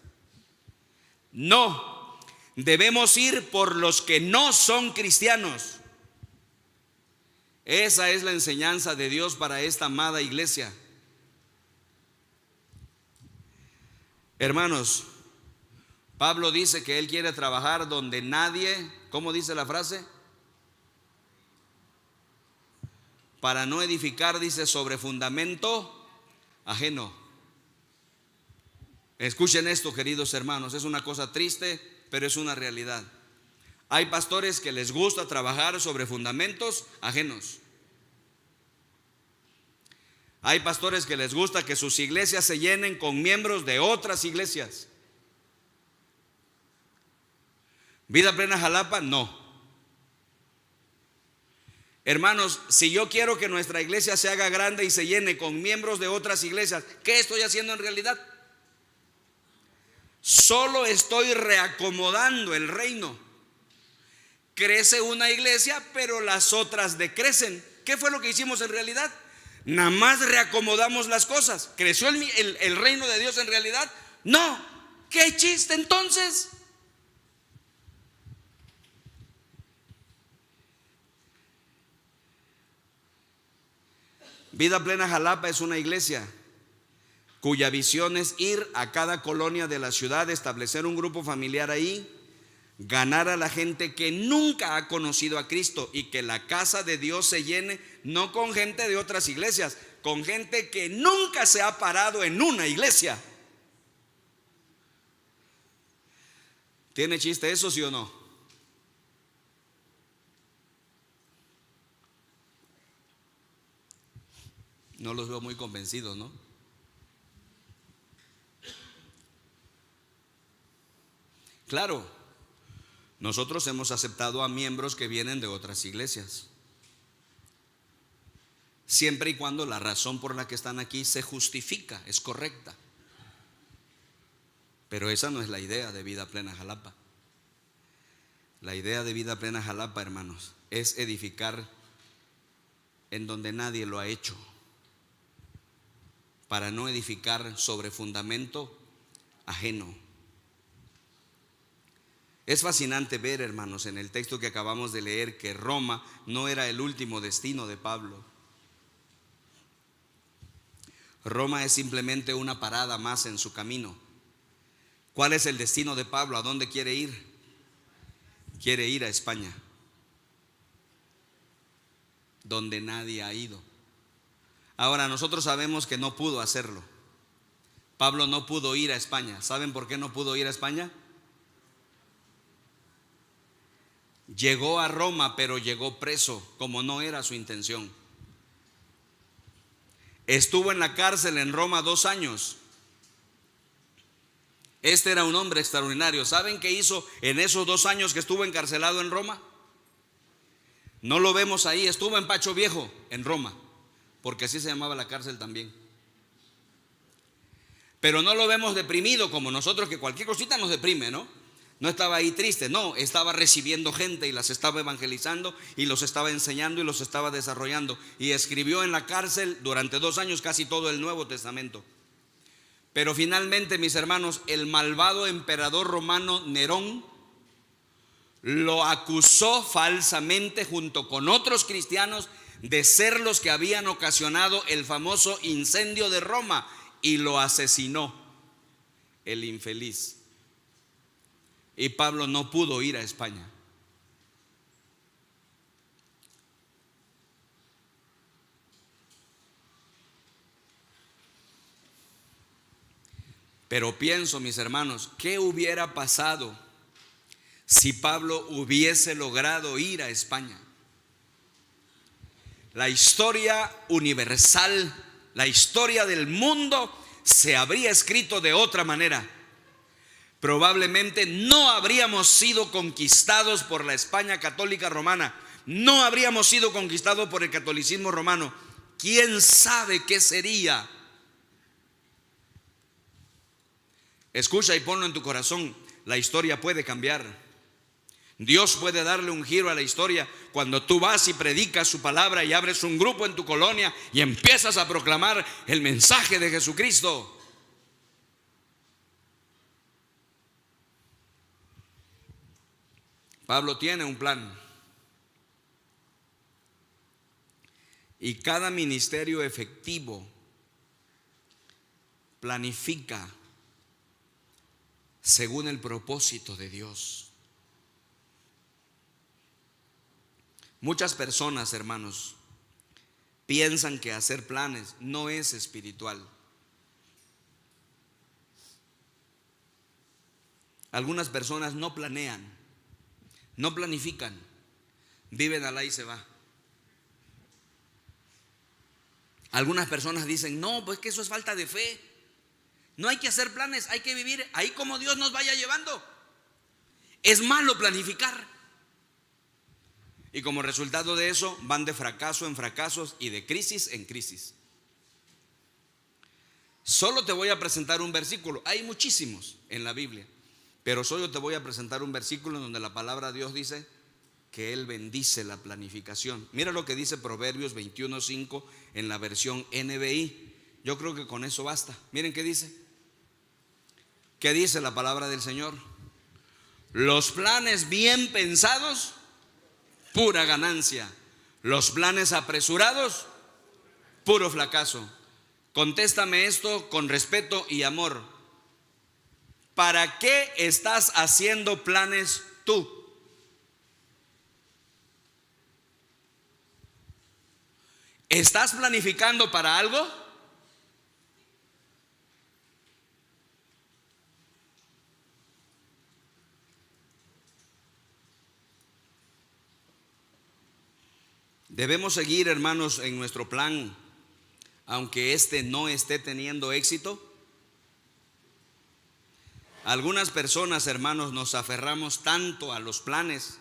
No, debemos ir por los que no son cristianos. Esa es la enseñanza de Dios para esta amada iglesia. Hermanos, Pablo dice que él quiere trabajar donde nadie, ¿cómo dice la frase? Para no edificar, dice, sobre fundamento ajeno. Escuchen esto, queridos hermanos, es una cosa triste, pero es una realidad. Hay pastores que les gusta trabajar sobre fundamentos ajenos. Hay pastores que les gusta que sus iglesias se llenen con miembros de otras iglesias. Vida Plena Jalapa, no. Hermanos, si yo quiero que nuestra iglesia se haga grande y se llene con miembros de otras iglesias, ¿qué estoy haciendo en realidad? Solo estoy reacomodando el reino. Crece una iglesia, pero las otras decrecen. ¿Qué fue lo que hicimos en realidad? Nada más reacomodamos las cosas. ¿Creció el reino de Dios en realidad? No. ¿Qué chiste entonces? Vida Plena Jalapa es una iglesia cuya visión es ir a cada colonia de la ciudad, establecer un grupo familiar ahí, ganar a la gente que nunca ha conocido a Cristo y que la casa de Dios se llene, no con gente de otras iglesias, con gente que nunca se ha parado en una iglesia. ¿Tiene chiste eso, sí o no? No los veo muy convencidos, ¿no? Claro, nosotros hemos aceptado a miembros que vienen de otras iglesias, siempre y cuando la razón por la que están aquí se justifica, es correcta. Pero esa no es la idea de Vida Plena Jalapa. La idea de Vida Plena Jalapa, hermanos, es edificar en donde nadie lo ha hecho, para no edificar sobre fundamento ajeno. Es fascinante ver, hermanos, en el texto que acabamos de leer, que Roma no era el último destino de Pablo. Roma es simplemente una parada más en su camino. ¿Cuál es el destino de Pablo? ¿A dónde quiere ir? Quiere ir a España, donde nadie ha ido. Ahora, nosotros sabemos que no pudo hacerlo. Pablo no pudo ir a España. ¿Saben por qué no pudo ir a España? Llegó a Roma, pero llegó preso, como no era su intención. Estuvo en la cárcel en Roma 2 años. Este era un hombre extraordinario. ¿Saben qué hizo en esos 2 años que estuvo encarcelado en Roma? No lo vemos ahí. Estuvo en Pacho Viejo, en Roma, porque así se llamaba la cárcel también. Pero no lo vemos deprimido como nosotros, que cualquier cosita nos deprime, ¿no? No estaba ahí triste, no, estaba recibiendo gente y las estaba evangelizando y los estaba enseñando y los estaba desarrollando. Y escribió en la cárcel durante 2 años casi todo el Nuevo Testamento. Pero finalmente, mis hermanos, el malvado emperador romano Nerón lo acusó falsamente junto con otros cristianos de ser los que habían ocasionado el famoso incendio de Roma, y lo asesinó el infeliz. Y Pablo no pudo ir a España. Pero pienso, mis hermanos, ¿qué hubiera pasado si Pablo hubiese logrado ir a España? La historia universal, la historia del mundo se habría escrito de otra manera. Probablemente no habríamos sido conquistados por la España católica romana, no habríamos sido conquistados por el catolicismo romano. ¿Quién sabe qué sería? Escucha y ponlo en tu corazón. La historia puede cambiar. Dios puede darle un giro a la historia cuando tú vas y predicas su palabra y abres un grupo en tu colonia y empiezas a proclamar el mensaje de Jesucristo. Pablo tiene un plan. Y cada ministerio efectivo planifica según el propósito de Dios. Muchas personas, hermanos, piensan que hacer planes no es espiritual. Algunas personas no planean, no planifican, viven al ahí y se va. Algunas personas dicen, no, pues que eso es falta de fe. No hay que hacer planes, hay que vivir ahí como Dios nos vaya llevando. Es malo planificar. Y como resultado de eso van de fracaso en fracasos y de crisis en crisis. Solo te voy a presentar un versículo. Hay muchísimos en la Biblia, pero solo te voy a presentar un versículo donde la palabra de Dios dice que Él bendice la planificación. Mira lo que dice Proverbios 21:5 en la versión NBI. Yo creo que con eso basta. Miren qué dice. ¿Qué dice la palabra del Señor? Los planes bien pensados, pura ganancia. Los planes apresurados, puro fracaso. Contéstame esto con respeto y amor. ¿Para qué estás haciendo planes tú? ¿Estás planificando para algo? Debemos seguir, hermanos, en nuestro plan, aunque este no esté teniendo éxito. Algunas personas, hermanos, nos aferramos tanto a los planes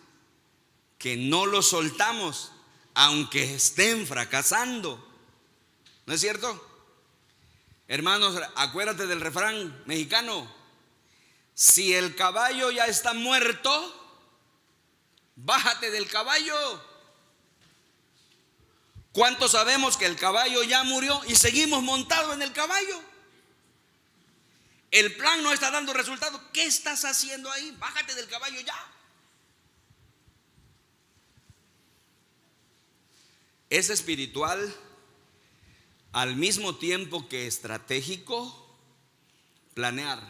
que no los soltamos, aunque estén fracasando. ¿No es cierto? Hermanos, acuérdate del refrán mexicano: si el caballo ya está muerto, bájate del caballo. ¿Cuántos sabemos que el caballo ya murió y seguimos montados en el caballo? El plan no está dando resultado. ¿Qué estás haciendo ahí? Bájate del caballo ya. Es espiritual al mismo tiempo que estratégico planear.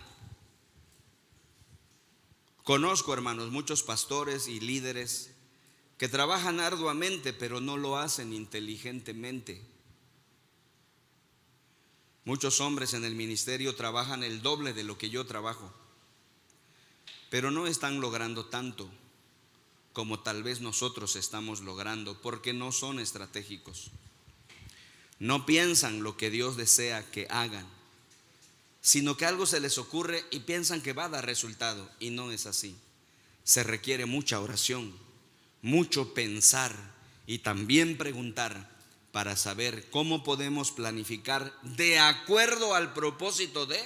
Conozco, hermanos, muchos pastores y líderes que trabajan arduamente, pero no lo hacen inteligentemente. Muchos hombres en el ministerio trabajan el doble de lo que yo trabajo, pero no están logrando tanto como tal vez nosotros estamos logrando, porque no son estratégicos. No piensan lo que Dios desea que hagan, sino que algo se les ocurre y piensan que va a dar resultado, y no es así. Se requiere mucha oración, mucho pensar y también preguntar para saber cómo podemos planificar de acuerdo al propósito de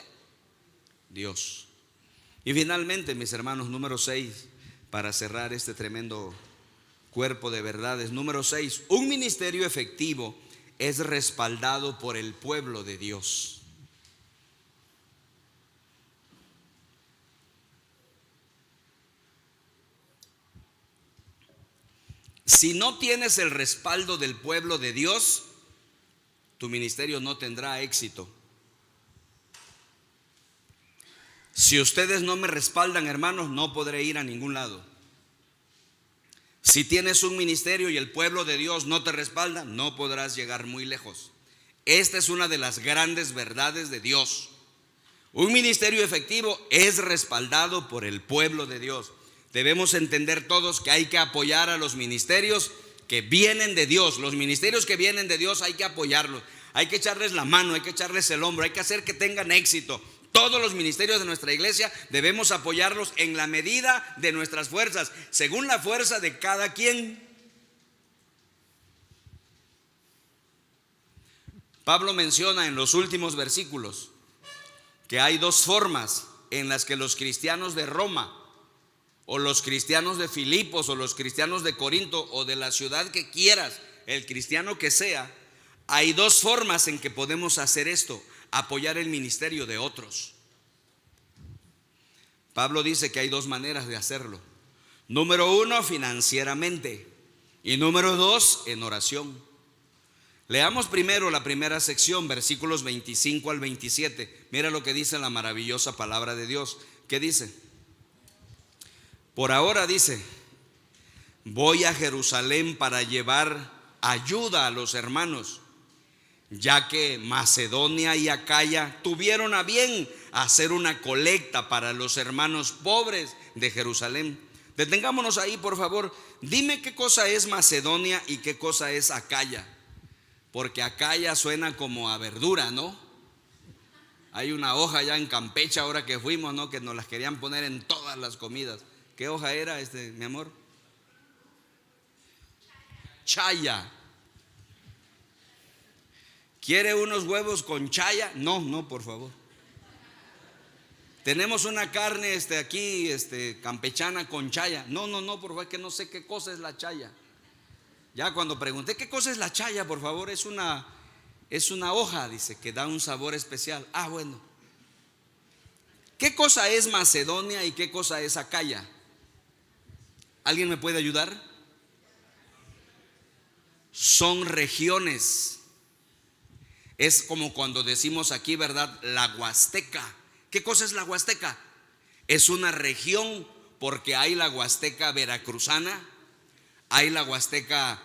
Dios. Y finalmente, mis hermanos, número 6, para cerrar este tremendo cuerpo de verdades. Número 6, un ministerio efectivo es respaldado por el pueblo de Dios. Si no tienes el respaldo del pueblo de Dios, tu ministerio no tendrá éxito. Si ustedes no me respaldan, hermanos, no podré ir a ningún lado. Si tienes un ministerio y el pueblo de Dios no te respalda, no podrás llegar muy lejos. Esta es una de las grandes verdades de Dios. Un ministerio efectivo es respaldado por el pueblo de Dios. Debemos entender todos que hay que apoyar a los ministerios que vienen de Dios. Los ministerios que vienen de Dios hay que apoyarlos. Hay que echarles la mano, hay que echarles el hombro, hay que hacer que tengan éxito. Todos los ministerios de nuestra iglesia debemos apoyarlos en la medida de nuestras fuerzas, según la fuerza de cada quien. Pablo menciona en los últimos versículos que hay dos formas en las que los cristianos de Roma, o los cristianos de Filipos, o los cristianos de Corinto, o de la ciudad que quieras, el cristiano que sea, hay dos formas en que podemos hacer esto: apoyar el ministerio de otros. Pablo dice que hay dos maneras de hacerlo. Número 1, financieramente, y número 2, en oración. Leamos primero la primera sección, versículos 25 al 27. Mira lo que dice la maravillosa palabra de Dios. ¿Qué dice? Por ahora, dice, voy a Jerusalén para llevar ayuda a los hermanos, ya que Macedonia y Acaya tuvieron a bien hacer una colecta para los hermanos pobres de Jerusalén. Detengámonos ahí, por favor. Dime qué cosa es Macedonia y qué cosa es Acaya. Porque Acaya suena como a verdura, ¿no? Hay una hoja ya en Campeche ahora que fuimos, ¿no? Que nos las querían poner en todas las comidas. ¿Qué hoja era mi amor? Chaya. ¿Quiere unos huevos con chaya? No, no, por favor. Tenemos una carne aquí campechana con chaya. No, no, no, por favor, que no sé qué cosa es la chaya. Ya cuando pregunté qué cosa es la chaya, por favor, es una hoja, dice, que da un sabor especial. Ah, bueno. ¿Qué cosa es Macedonia y qué cosa es Acaya? ¿Alguien me puede ayudar? Son regiones. Es como cuando decimos aquí, ¿verdad? La Huasteca. ¿Qué cosa es la Huasteca? Es una región, porque hay la Huasteca veracruzana, hay la Huasteca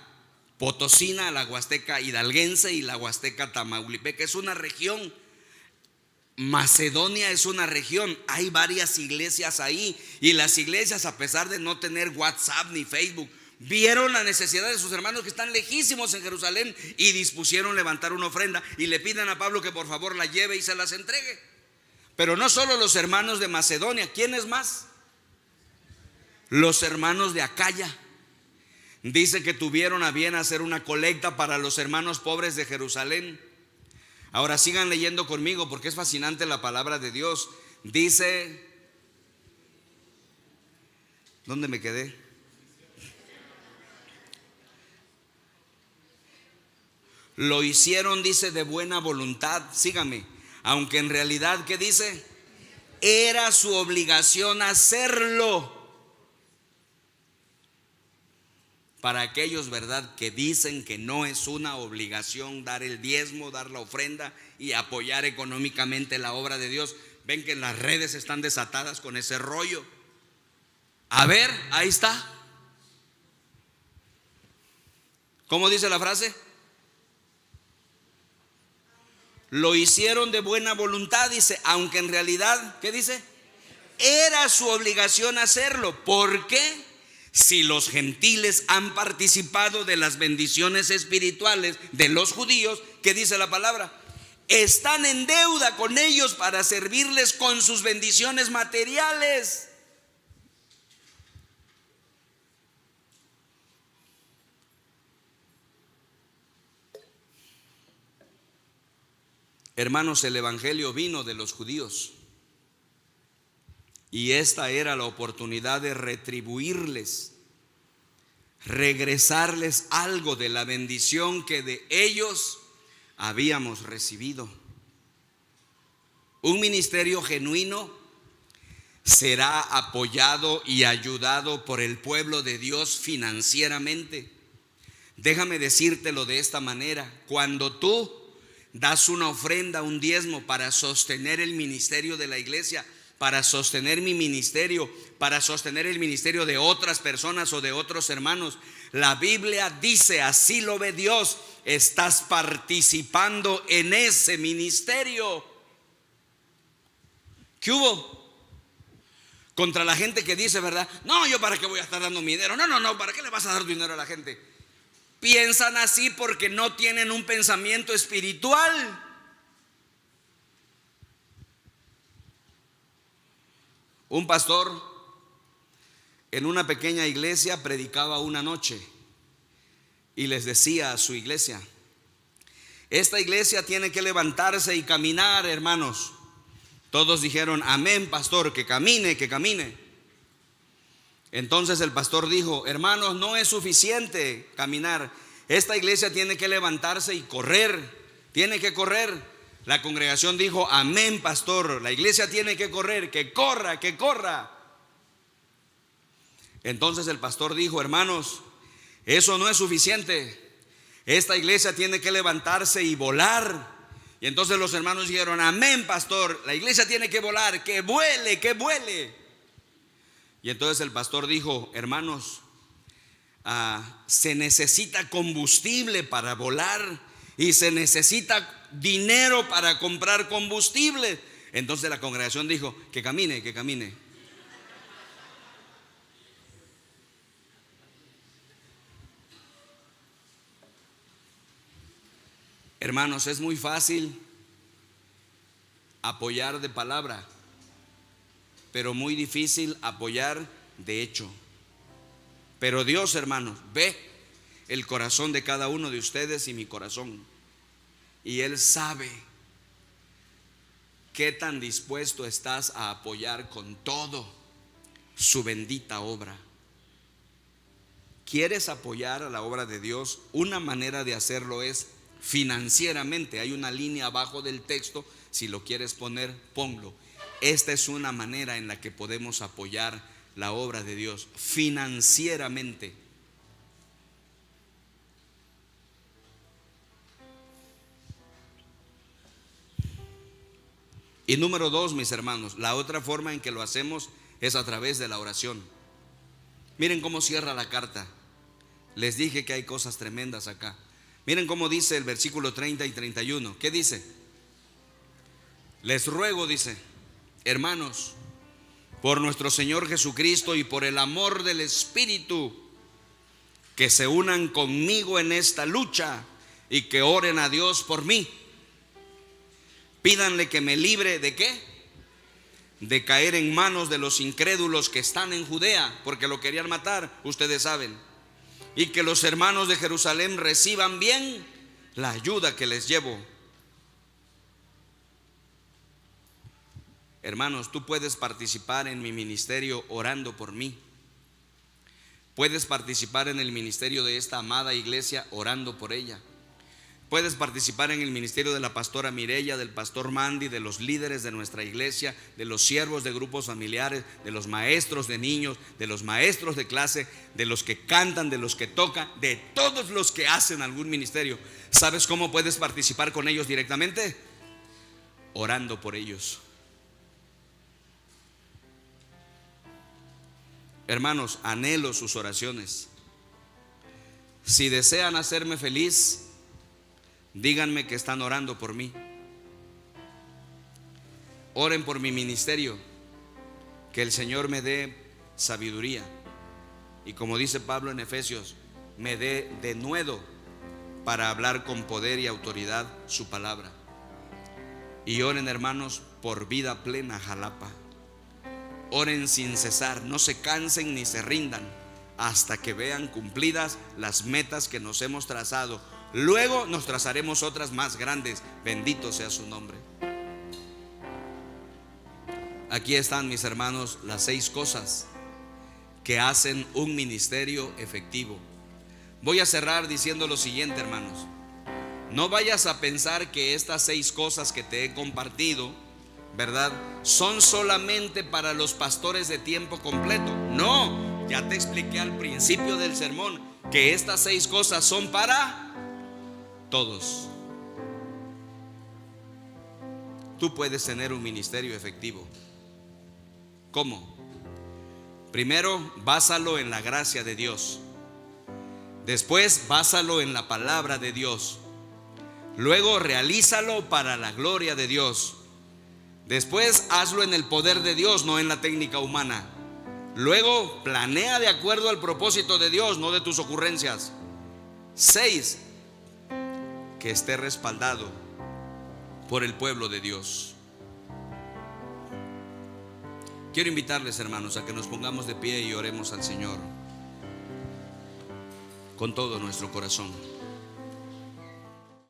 potosina, la Huasteca hidalguense y la Huasteca tamaulipeca. Es una región. Macedonia es una región. Hay varias iglesias ahí, y las iglesias, a pesar de no tener WhatsApp ni Facebook, vieron la necesidad de sus hermanos que están lejísimos en Jerusalén y dispusieron levantar una ofrenda y le piden a Pablo que por favor la lleve y se las entregue. Pero no solo los hermanos de Macedonia. ¿Quiénes más? Los hermanos de Acaya. Dice que tuvieron a bien hacer una colecta para los hermanos pobres de Jerusalén. Ahora sigan leyendo conmigo porque es fascinante la palabra de Dios. Dice, ¿dónde me quedé? Lo hicieron, dice, de buena voluntad. Sígame. Aunque en realidad, ¿qué dice? Era su obligación hacerlo. Para aquellos, ¿verdad?, que dicen que no es una obligación dar el diezmo, dar la ofrenda y apoyar económicamente la obra de Dios. Ven que las redes están desatadas con ese rollo. A ver, ahí está. ¿Cómo dice la frase? Lo hicieron de buena voluntad, dice, aunque en realidad, ¿qué dice? Era su obligación hacerlo. ¿Por qué? Si los gentiles han participado de las bendiciones espirituales de los judíos, ¿qué dice la palabra? Están en deuda con ellos para servirles con sus bendiciones materiales. Hermanos, el evangelio vino de los judíos, y esta era la oportunidad de retribuirles, regresarles algo de la bendición que de ellos habíamos recibido. Un ministerio genuino será apoyado y ayudado por el pueblo de Dios financieramente. Déjame decírtelo de esta manera: cuando tú das una ofrenda, un diezmo para sostener el ministerio de la iglesia, para sostener mi ministerio, para sostener el ministerio de otras personas o de otros hermanos, la Biblia dice, así lo ve Dios, estás participando en ese ministerio. ¿Qué hubo? Contra la gente que dice, ¿verdad? No, yo para qué voy a estar dando mi dinero. No, ¿para qué le vas a dar dinero a la gente? Piensan así porque no tienen un pensamiento espiritual. Un pastor en una pequeña iglesia predicaba una noche y les decía a su iglesia: esta iglesia tiene que levantarse y caminar, hermanos. Todos dijeron: amén, pastor, que camine, que camine. Entonces el pastor dijo: hermanos, no es suficiente caminar. Esta iglesia tiene que levantarse y correr. Tiene que correr. La congregación dijo: amén, pastor, la iglesia tiene que correr, que corra, que corra. Entonces el pastor dijo: hermanos, eso no es suficiente. Esta iglesia tiene que levantarse y volar. Y entonces los hermanos dijeron: amén, pastor, la iglesia tiene que volar, que vuele, que vuele. Y entonces el pastor dijo: hermanos, se necesita combustible para volar y se necesita dinero para comprar combustible. Entonces la congregación dijo: que camine, que camine. Hermanos, es muy fácil apoyar de palabra, pero muy difícil apoyar de hecho. Pero Dios, hermanos, ve el corazón de cada uno de ustedes y mi corazón, y Él sabe qué tan dispuesto estás a apoyar con todo su bendita obra. ¿Quieres apoyar a la obra de Dios? Una manera de hacerlo es financieramente. Hay una línea abajo del texto, si lo quieres poner, ponlo. Esta es una manera en la que podemos apoyar la obra de Dios financieramente. Y número 2, mis hermanos, la otra forma en que lo hacemos es a través de la oración. Miren cómo cierra la carta. Les dije que hay cosas tremendas acá. Miren cómo dice el versículo 30 y 31. ¿Qué dice? Les ruego, dice, hermanos, por nuestro Señor Jesucristo y por el amor del Espíritu, que se unan conmigo en esta lucha y que oren a Dios por mí. Pídanle que me libre ¿de qué? De caer en manos de los incrédulos que están en Judea, porque lo querían matar, ustedes saben. Y que los hermanos de Jerusalén reciban bien la ayuda que les llevo. Hermanos, tú puedes participar en mi ministerio orando por mí. Puedes participar en el ministerio de esta amada iglesia orando por ella. Puedes participar en el ministerio de la pastora Mireya, del pastor Mandy, de los líderes de nuestra iglesia, de los siervos de grupos familiares, de los maestros de niños, de los maestros de clase, de los que cantan, de los que tocan, de todos los que hacen algún ministerio. ¿Sabes cómo puedes participar con ellos directamente? Orando por ellos. Hermanos, anhelo sus oraciones. Si desean hacerme feliz, díganme que están orando por mí. Oren por mi ministerio, que el Señor me dé sabiduría y, como dice Pablo en Efesios, me dé denuedo para hablar con poder y autoridad su palabra. Y oren, hermanos, por Vida Plena Jalapa. Oren sin cesar, no se cansen ni se rindan hasta que vean cumplidas las metas que nos hemos trazado. Luego nos trazaremos otras más grandes. Bendito sea su nombre. Aquí están, mis hermanos, las 6 cosas que hacen un ministerio efectivo. Voy a cerrar diciendo lo siguiente, hermanos. No vayas a pensar que estas 6 cosas que te he compartido, ¿verdad?, son solamente para los pastores de tiempo completo. No, ya te expliqué al principio del sermón que estas 6 cosas son para todos. Tú puedes tener un ministerio efectivo. ¿Cómo? Primero, básalo en la gracia de Dios. Después, básalo en la palabra de Dios. Luego, realízalo para la gloria de Dios. Después, hazlo en el poder de Dios, no en la técnica humana. Luego, planea de acuerdo al propósito de Dios, no de tus ocurrencias. 6, que esté respaldado por el pueblo de Dios. Quiero invitarles, hermanos, a que nos pongamos de pie y oremos al Señor con todo nuestro corazón.